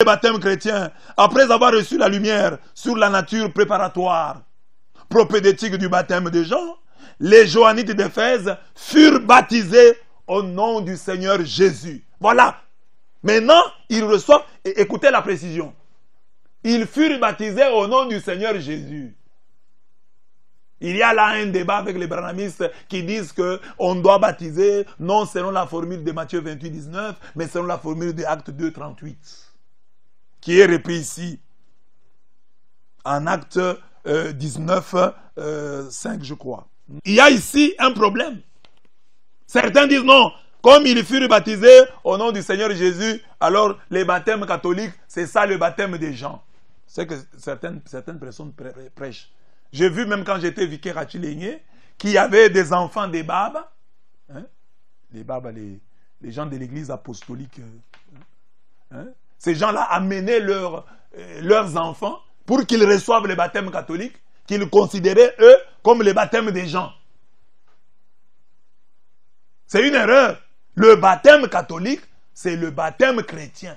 le baptême chrétien, après avoir reçu la lumière sur la nature préparatoire, propédétique du baptême de Jean, les Johannites d'Éphèse furent baptisés au nom du Seigneur Jésus. Voilà. Maintenant, ils reçoivent, et écoutez la précision, ils furent baptisés au nom du Seigneur Jésus. Il y a là un débat avec les branhamistes qui disent qu'on doit baptiser non selon la formule de Matthieu 28, 19, mais selon la formule de Acte 2, 38, qui est repris ici, en Acte 19, 5, je crois. Il y a ici un problème. Certains disent non, comme ils furent baptisés au nom du Seigneur Jésus, alors les baptêmes catholiques, c'est ça le baptême des gens. C'est que certaines personnes prêchent. J'ai vu même quand j'étais vicaire à Chilénié, qu'il y avait des enfants des babas, hein? Les babas, les gens de l'église apostolique. Hein? Ces gens-là amenaient leurs enfants pour qu'ils reçoivent le baptême catholique, qu'ils considéraient, eux, comme le baptême des gens. C'est une erreur. Le baptême catholique, c'est le baptême chrétien.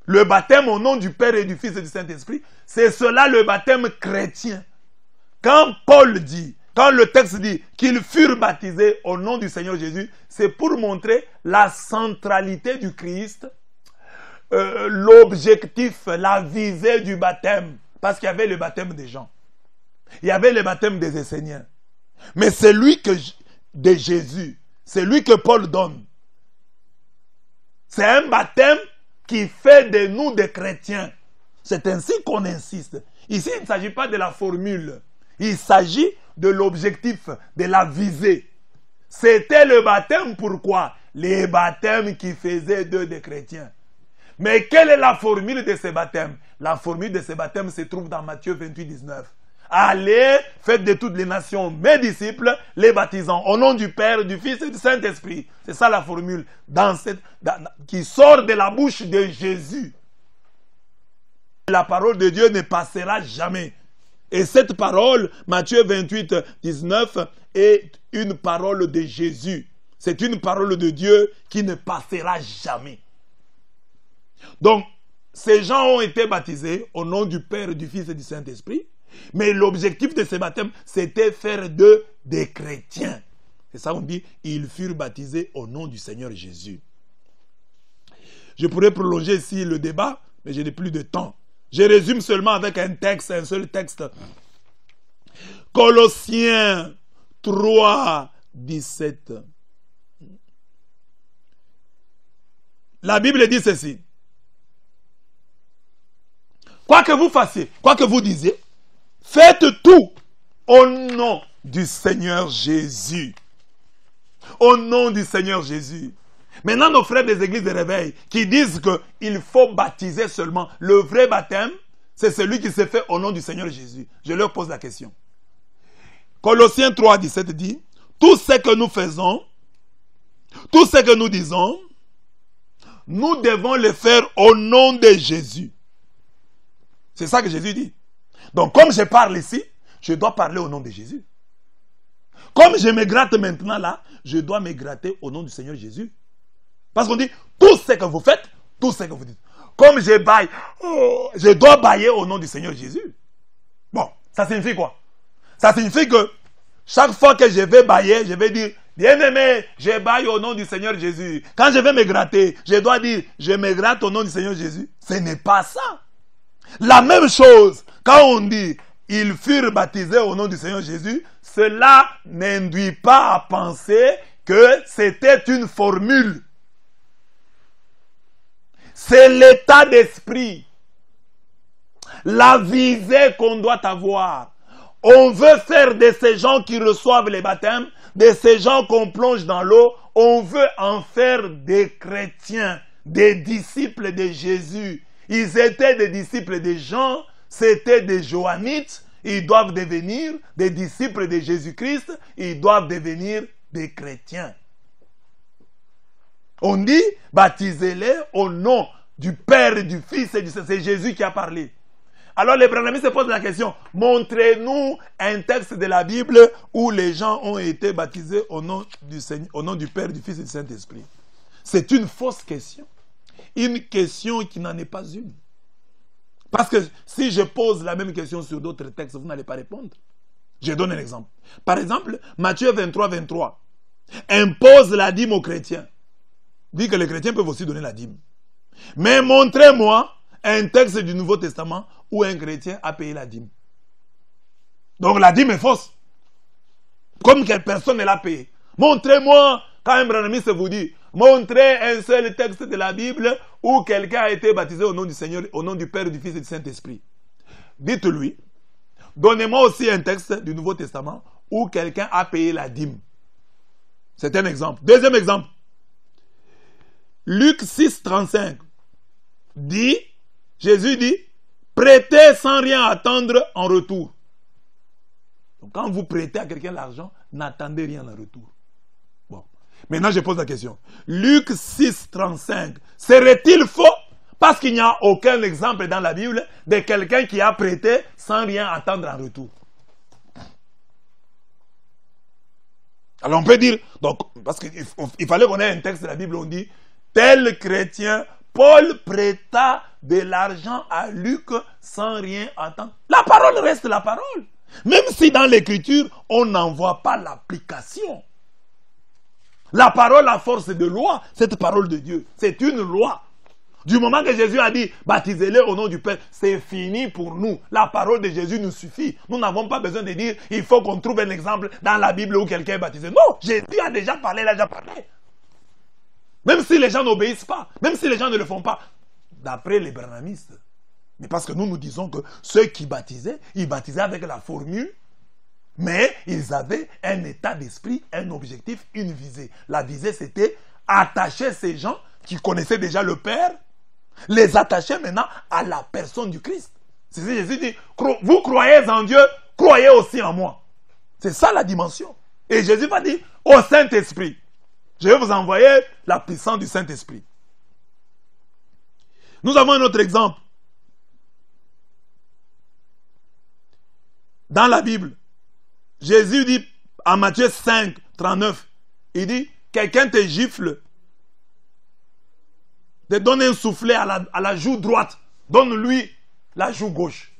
Le baptême au nom du Père et du Fils et du Saint-Esprit, c'est cela le baptême chrétien. Quand Paul dit, quand le texte dit qu'ils furent baptisés au nom du Seigneur Jésus, c'est pour montrer la centralité du Christ, l'objectif, la visée du baptême. Parce qu'il y avait le baptême des gens. Il y avait le baptême des Esséniens. Mais celui de Jésus, c'est lui que Paul donne. C'est un baptême qui fait de nous des chrétiens. C'est ainsi qu'on insiste. Ici, il ne s'agit pas de la formule. Il s'agit de l'objectif, de la visée. C'était le baptême, pourquoi? Les baptêmes qui faisaient d'eux des chrétiens. Mais quelle est la formule de ces baptêmes? La formule de ces baptêmes se trouve dans Matthieu 28, 19. Allez, faites de toutes les nations mes disciples, les baptisant au nom du Père, du Fils et du Saint-Esprit. C'est ça la formule qui sort de la bouche de Jésus. La parole de Dieu ne passera jamais. Et cette parole, Matthieu 28, 19, est une parole de Jésus. C'est une parole de Dieu qui ne passera jamais. Donc, ces gens ont été baptisés au nom du Père, du Fils et du Saint-Esprit. Mais l'objectif de ce baptême, c'était faire d'eux des chrétiens. C'est ça qu'on dit, ils furent baptisés au nom du Seigneur Jésus. Je pourrais prolonger ici le débat, mais je n'ai plus de temps. Je résume seulement avec un seul texte. Colossiens 3, 17. La Bible dit ceci. Quoi que vous fassiez, quoi que vous disiez, faites tout au nom du Seigneur Jésus. Au nom du Seigneur Jésus. Maintenant, nos frères des églises de réveil qui disent qu'il faut baptiser seulement. Le vrai baptême, c'est celui qui s'est fait au nom du Seigneur Jésus. Je leur pose la question. Colossiens 3, 17 dit, tout ce que nous faisons, tout ce que nous disons, nous devons le faire au nom de Jésus. C'est ça que Jésus dit. Donc, comme je parle ici, je dois parler au nom de Jésus. Comme je me gratte maintenant là, je dois me gratter au nom du Seigneur Jésus. Parce qu'on dit, tout ce que vous faites, tout ce que vous dites. Comme je baille, je dois bailler au nom du Seigneur Jésus. Bon, ça signifie quoi? Ça signifie que chaque fois que je vais bailler, je vais dire, bien-aimé, je baille au nom du Seigneur Jésus. Quand je vais me gratter, je dois dire, je me gratte au nom du Seigneur Jésus. Ce n'est pas ça. La même chose, quand on dit, ils furent baptisés au nom du Seigneur Jésus, cela n'induit pas à penser que c'était une formule. C'est l'état d'esprit, la visée qu'on doit avoir. On veut faire de ces gens qui reçoivent les baptêmes, de ces gens qu'on plonge dans l'eau, on veut en faire des chrétiens, des disciples de Jésus. Ils étaient des disciples de Jean, c'était des Johannites, ils doivent devenir des disciples de Jésus-Christ, ils doivent devenir des chrétiens. On dit, baptisez-les au nom du Père et du Fils et du Saint. C'est Jésus qui a parlé. Alors les branhamistes se posent la question, montrez-nous un texte de la Bible où les gens ont été baptisés au nom du Père, du Fils et du Saint-Esprit. C'est une fausse question. une question qui n'en est pas une. Parce que si je pose la même question sur d'autres textes, vous n'allez pas répondre. Je donne un exemple. Par exemple, Matthieu 23, 23 impose la dîme aux chrétiens. Dit que les chrétiens peuvent aussi donner la dîme. Mais montrez-moi un texte du Nouveau Testament où un chrétien a payé la dîme. Donc la dîme est fausse. Comme que personne ne l'a payé. Montrez-moi, quand un branamiste vous dit, montrez un seul texte de la Bible où quelqu'un a été baptisé au nom du Seigneur, au nom du Père, du Fils et du Saint-Esprit. Dites-lui, donnez-moi aussi un texte du Nouveau Testament où quelqu'un a payé la dîme. C'est un exemple. Deuxième exemple. Luc 6, 35 dit, Jésus dit, prêtez sans rien attendre en retour. Donc quand vous prêtez à quelqu'un l'argent, n'attendez rien en retour. Bon. Maintenant je pose la question. Luc 6, 35, serait-il faux? Parce qu'il n'y a aucun exemple dans la Bible de quelqu'un qui a prêté sans rien attendre en retour. Alors on peut dire, donc, parce qu'il fallait qu'on ait un texte de la Bible où on dit, tel chrétien, Paul prêta de l'argent à Luc sans rien attendre. La parole reste la parole. Même si dans l'écriture, on n'en voit pas l'application. La parole à force de loi, cette parole de Dieu, c'est une loi. Du moment que Jésus a dit, baptisez-les au nom du Père, c'est fini pour nous. La parole de Jésus nous suffit. Nous n'avons pas besoin de dire, il faut qu'on trouve un exemple dans la Bible où quelqu'un est baptisé. Non, Jésus a déjà parlé, il a déjà parlé. Même si les gens n'obéissent pas, même si les gens ne le font pas, d'après les branamistes. Mais parce que nous disons que ceux qui baptisaient, ils baptisaient avec la formule, mais ils avaient un état d'esprit, un objectif, une visée. La visée, c'était attacher ces gens qui connaissaient déjà le Père, les attacher maintenant à la personne du Christ. C'est ce que Jésus dit, vous croyez en Dieu, croyez aussi en moi. C'est ça la dimension. Et Jésus va dire au Saint-Esprit, je vais vous envoyer la puissance du Saint-Esprit. Nous avons un autre exemple. Dans la Bible, Jésus dit en Matthieu 5, 39, il dit, quelqu'un te gifle, te donne un soufflet à la joue droite, donne-lui la joue gauche.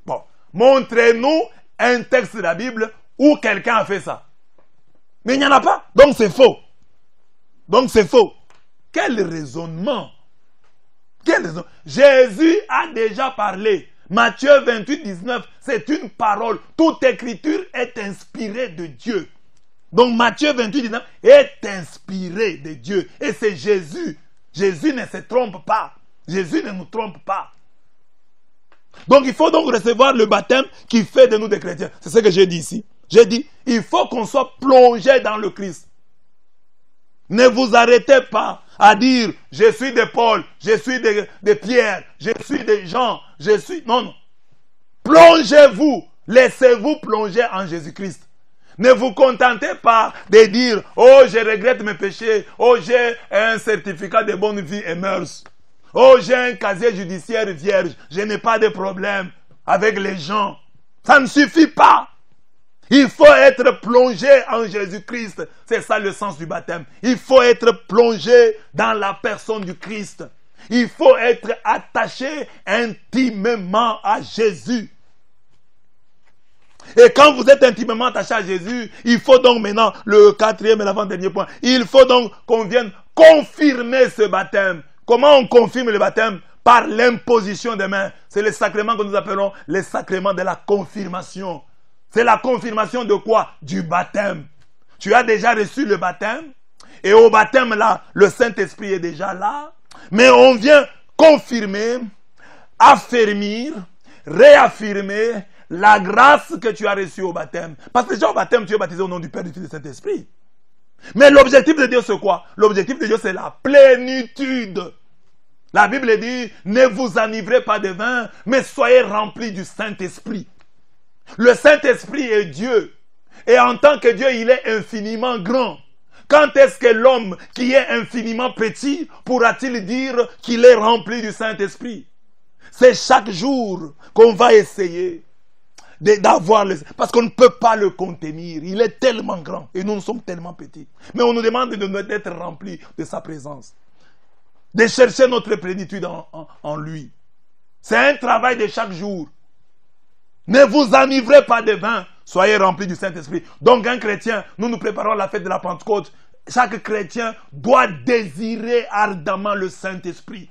Bon, montrez-nous un texte de la Bible où quelqu'un a fait ça. Mais il n'y en a pas, donc c'est faux. Donc c'est faux. Quel raisonnement? Quel raisonnement? Jésus a déjà parlé. Matthieu 28, 19, c'est une parole. Toute écriture est inspirée de Dieu. Donc Matthieu 28, 19 est inspiré de Dieu. Et c'est Jésus. Jésus ne se trompe pas. Jésus ne nous trompe pas. Donc il faut donc recevoir le baptême qui fait de nous des chrétiens. C'est ce que j'ai dit ici. J'ai dit, il faut qu'on soit plongé dans le Christ. Ne vous arrêtez pas à dire, je suis de Paul, je suis de Pierre, je suis de Jean, je suis... Non, non. Plongez-vous, laissez-vous plonger en Jésus-Christ. Ne vous contentez pas de dire, oh, je regrette mes péchés, oh, j'ai un certificat de bonne vie et mœurs, oh, j'ai un casier judiciaire vierge, je n'ai pas de problème avec les gens. Ça ne suffit pas. Il faut être plongé en Jésus-Christ. C'est ça le sens du baptême. Il faut être plongé dans la personne du Christ. Il faut être attaché intimement à Jésus. Et quand vous êtes intimement attaché à Jésus, il faut donc maintenant, le quatrième et l'avant-dernier point, il faut donc qu'on vienne confirmer ce baptême. Comment on confirme le baptême? Par l'imposition des mains. C'est le sacrement que nous appelons le sacrement de la confirmation. C'est la confirmation de quoi? Du baptême. Tu as déjà reçu le baptême. Et au baptême là, le Saint-Esprit est déjà là. Mais on vient confirmer, affermir, réaffirmer la grâce que tu as reçue au baptême. Parce que déjà au baptême, tu es baptisé au nom du Père, du Fils et du Saint-Esprit. Mais l'objectif de Dieu, c'est quoi? L'objectif de Dieu, c'est la plénitude. La Bible dit, ne vous enivrez pas de vin, mais soyez remplis du Saint-Esprit. Le Saint-Esprit est Dieu. Et en tant que Dieu, il est infiniment grand. Quand est-ce que l'homme qui est infiniment petit pourra-t-il dire qu'il est rempli du Saint-Esprit? C'est chaque jour qu'on va essayer d'avoir le... Parce qu'on ne peut pas le contenir. Il est tellement grand et nous sommes tellement petits. Mais on nous demande d'être remplis de sa présence. de chercher notre plénitude en lui. C'est un travail de chaque jour. Ne vous enivrez pas de vin, soyez remplis du Saint-Esprit. Donc un chrétien, nous préparons la fête de la Pentecôte. Chaque chrétien doit désirer ardemment le Saint-Esprit.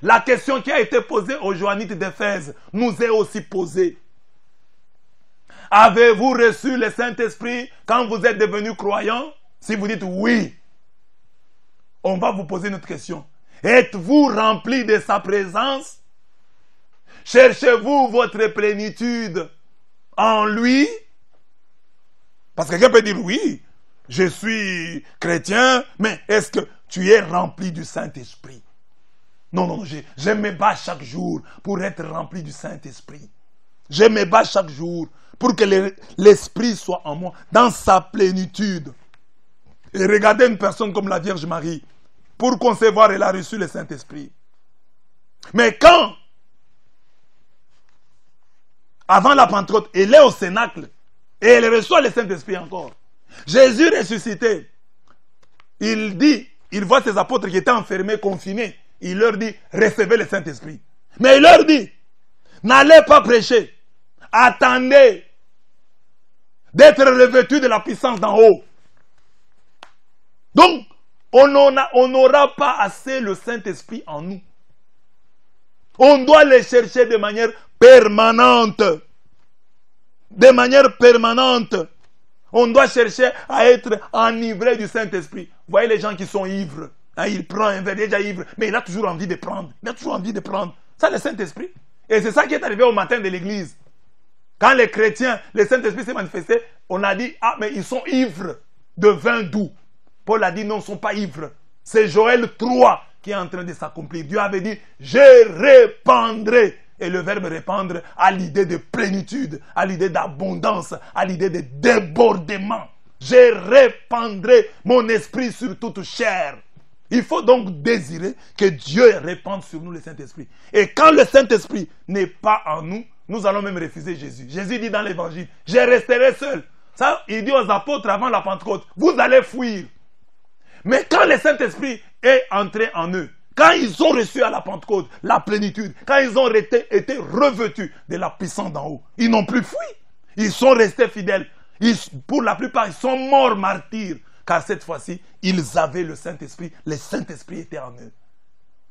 La question qui a été posée aux Johannites d'Éphèse nous est aussi posée. Avez-vous reçu le Saint-Esprit quand vous êtes devenu croyant? Si vous dites oui, on va vous poser une autre question. Êtes-vous rempli de sa présence? Cherchez-vous votre plénitude en lui? Parce que quelqu'un peut dire oui, je suis chrétien, mais est-ce que tu es rempli du Saint-Esprit? Non, non, je me bats chaque jour pour être rempli du Saint-Esprit. Je me bats chaque jour pour que l'Esprit soit en moi, dans sa plénitude. Et regardez une personne comme la Vierge Marie. Pour concevoir, elle a reçu le Saint-Esprit. Mais quand, avant la Pentecôte, elle est au Cénacle, et elle reçoit le Saint-Esprit encore. Jésus ressuscité, il voit ses apôtres qui étaient enfermés, confinés. Il leur dit, recevez le Saint-Esprit. Mais il leur dit, n'allez pas prêcher. Attendez d'être revêtus de la puissance d'en haut. Donc, on n'aura pas assez le Saint-Esprit en nous. On doit le chercher de manière permanente. De manière permanente. On doit chercher à être enivré du Saint-Esprit. Vous voyez les gens qui sont ivres. Hein, il prend un verre, il est déjà ivre, mais il a toujours envie de prendre. Il a toujours envie de prendre. Ça, le Saint-Esprit. Et c'est ça qui est arrivé au matin de l'église. Quand les chrétiens, le Saint-Esprit s'est manifesté, on a dit, ah, mais ils sont ivres de vin doux. Paul a dit, non, ils ne sont pas ivres. C'est Joël 3 qui est en train de s'accomplir. Dieu avait dit, je répandrai. Et le verbe répandre a l'idée de plénitude, a l'idée d'abondance, a l'idée de débordement. Je répandrai mon esprit sur toute chair. Il faut donc désirer que Dieu répande sur nous le Saint-Esprit. Et quand le Saint-Esprit n'est pas en nous, nous allons même refuser Jésus. Jésus dit dans l'évangile, je resterai seul. Ça, il dit aux apôtres avant la Pentecôte, vous allez fuir. Mais quand le Saint-Esprit est entré en eux, quand ils ont reçu à la Pentecôte la plénitude, quand ils ont été revêtus de la puissance d'en haut, ils n'ont plus fui. Ils sont restés fidèles. Pour la plupart, ils sont morts martyrs. Car cette fois-ci, ils avaient le Saint-Esprit. Le Saint-Esprit était en eux.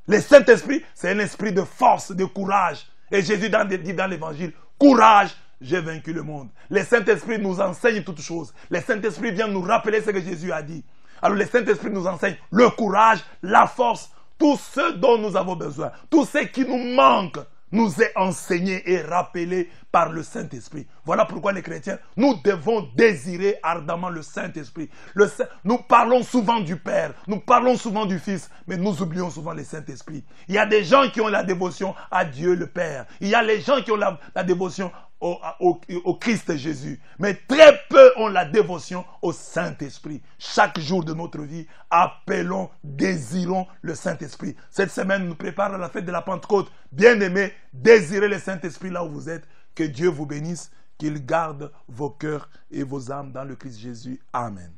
Le Saint-Esprit, c'est un esprit de force, de courage. Et Jésus dit dans l'évangile, courage, j'ai vaincu le monde. Le Saint-Esprit nous enseigne toutes choses. Le Saint-Esprit vient nous rappeler ce que Jésus a dit. Alors le Saint-Esprit nous enseigne le courage, la force, tout ce dont nous avons besoin, tout ce qui nous manque, nous est enseigné et rappelé par le Saint-Esprit. Voilà pourquoi les chrétiens, nous devons désirer ardemment le Saint-Esprit. Nous parlons souvent du Père, nous parlons souvent du Fils, mais nous oublions souvent le Saint-Esprit. Il y a des gens qui ont la dévotion à Dieu le Père. Il y a les gens qui ont la dévotion au Christ Jésus. Mais très peu ont la dévotion au Saint-Esprit. Chaque jour de notre vie, appelons, désirons le Saint-Esprit. Cette semaine, nous préparons la fête de la Pentecôte. Bien-aimés, désirez le Saint-Esprit là où vous êtes. Que Dieu vous bénisse, qu'il garde vos cœurs et vos âmes dans le Christ Jésus. Amen.